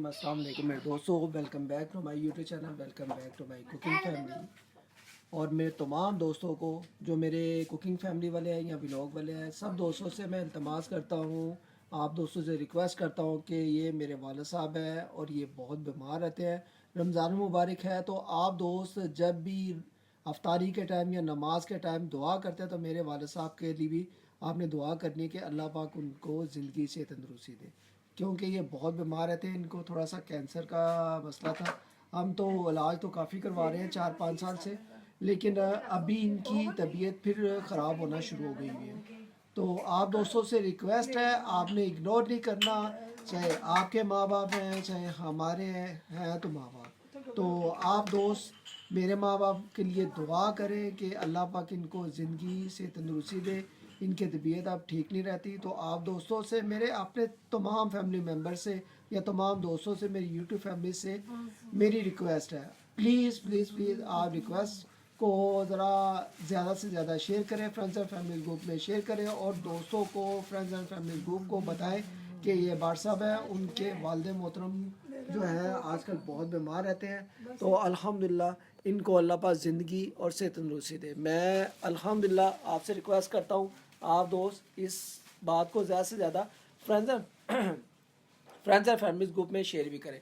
अस्सलाम वालेकुम मेरे दोस्तों, welcome back to my YouTube channel, welcome back to my cooking family. और मेरे तमाम दोस्तों को जो मेरे कुकिंग फैमिली वाले हैं या व्लॉग वाले हैं, सब दोस्तों से मैं इल्तमास करता हूँ, आप दोस्तों से रिक्वेस्ट करता हूँ कि ये मेरे वालिद साहब हैं और ये बहुत बीमार रहते हैं। रमज़ान मुबारक है, तो आप दोस्त जब भी अफ्तारी के टाइम या नमाज के टाइम दुआ करते हैं तो मेरे वालिद साहब के लिए भी आपने दुआ करनी है कि अल्लाह पाक उनको ज़िंदगी से तंदुरुस्ती दे, क्योंकि ये बहुत बीमार रहते हैं। इनको थोड़ा सा कैंसर का मसला था। हम तो इलाज तो काफ़ी करवा रहे हैं 4-5 साल से, लेकिन अभी इनकी तबीयत फिर ख़राब होना शुरू हो गई हुई है। तो आप दोस्तों से रिक्वेस्ट है, आपने इग्नोर नहीं करना, चाहे आपके माँ बाप हैं चाहे हमारे हैं तो माँ बाप। तो आप दोस्त मेरे माँ बाप के लिए दुआ करें कि अल्लाह पाक इनको ज़िंदगी से तंदुरुस्ती दे। इनकी तबीयत अब ठीक नहीं रहती। तो आप दोस्तों से, मेरे अपने तमाम फैमिली मेम्बर से या तमाम दोस्तों से, मेरी यूट्यूब फैमिली से मेरी रिक्वेस्ट है, प्लीज़ प्लीज़ प्लीज़ आप रिक्वेस्ट को ज़रा ज़्यादा से ज़्यादा शेयर करें, फ्रेंड्स एंड फैमिली ग्रुप में शेयर करें और दोस्तों को फ्रेंड्स एंड फैमिली ग्रुप को बताएं कि ये बाट साहब हैं, उनके वालिद मोहतरम जो हैं आजकल बहुत बीमार रहते हैं। तो अल्हम्दुलिल्लाह इनको अल्लाह पाक ज़िंदगी और सेहत तंदुरुस्ती दे। मैं अल्हम्दुलिल्लाह आपसे रिक्वेस्ट करता हूँ, आप दोस्त इस बात को ज़्यादा से ज़्यादा फ्रेंड्स एंड फैमिली ग्रुप में शेयर भी करें।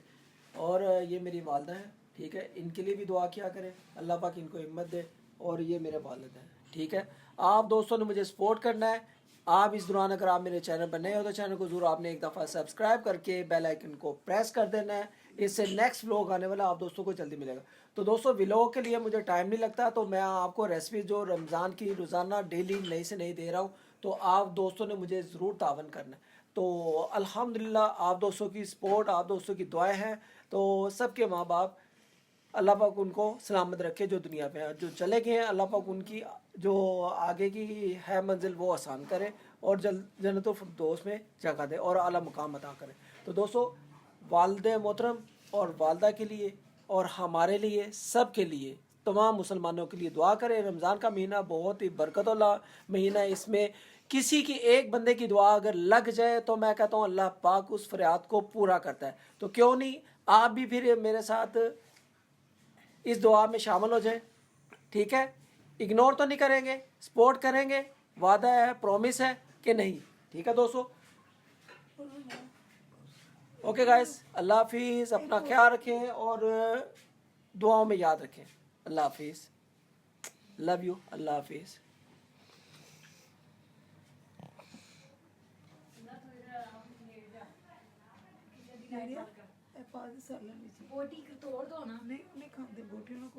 और ये मेरी वालदा है, ठीक है, इनके लिए भी दुआ किया करें, अल्लाह पाक इनको हिम्मत दे। और ये मेरे वालिद हैं, ठीक है। आप दोस्तों ने मुझे सपोर्ट करना है। आप इस दौरान अगर आप मेरे चैनल पर नए हो तो चैनल को ज़रूर आपने एक दफ़ा सब्सक्राइब करके बेल आइकन को प्रेस कर देना है। इससे नेक्स्ट व्लॉग आने वाला आप दोस्तों को जल्दी मिलेगा। तो दोस्तों व्लॉग के लिए मुझे टाइम नहीं लगता, तो मैं आपको रेसिपी जो रमज़ान की रोज़ाना डेली नई से नई दे रहा हूँ, तो आप दोस्तों ने मुझे ज़रूर तावन करना है। तो अल्हम्दुलिल्लाह आप दोस्तों की सपोर्ट, आप दोस्तों की दुआएं हैं। तो सबके माँ बाप अल्लाह पाक उनको सलामत रखे, जो दुनिया पे हैं, जो चले गए हैं अल्लाह पाक उनकी जो आगे की है मंजिल वो आसान करे और जन्नतुल फिरदौस में जगह दे और आला मुकाम अता करे। तो दोस्तों वालिद मोहतरम और वालदा के लिए और हमारे लिए, सब के लिए, तमाम मुसलमानों के लिए दुआ करें। रमज़ान का महीना बहुत ही बरकत वाला महीना है। इसमें किसी की एक बंदे की दुआ अगर लग जाए तो मैं कहता हूँ अल्लाह पाक उस फरियाद को पूरा करता है। तो क्यों नहीं आप भी फिर मेरे साथ इस दुआ में शामिल हो जाए, ठीक है। इग्नोर तो नहीं करेंगे, सपोर्ट करेंगे, वादा है, प्रॉमिस है कि नहीं, ठीक है दोस्तों। ओके गाइस, अल्लाह हाफिज़, अपना ख्याल रखें और दुआओं में याद रखें। अल्लाह हाफिज़, लव यू, अल्लाह हाफिज़। बोटी तोड़ दो ना, नहीं नहीं खाते बोटी लोग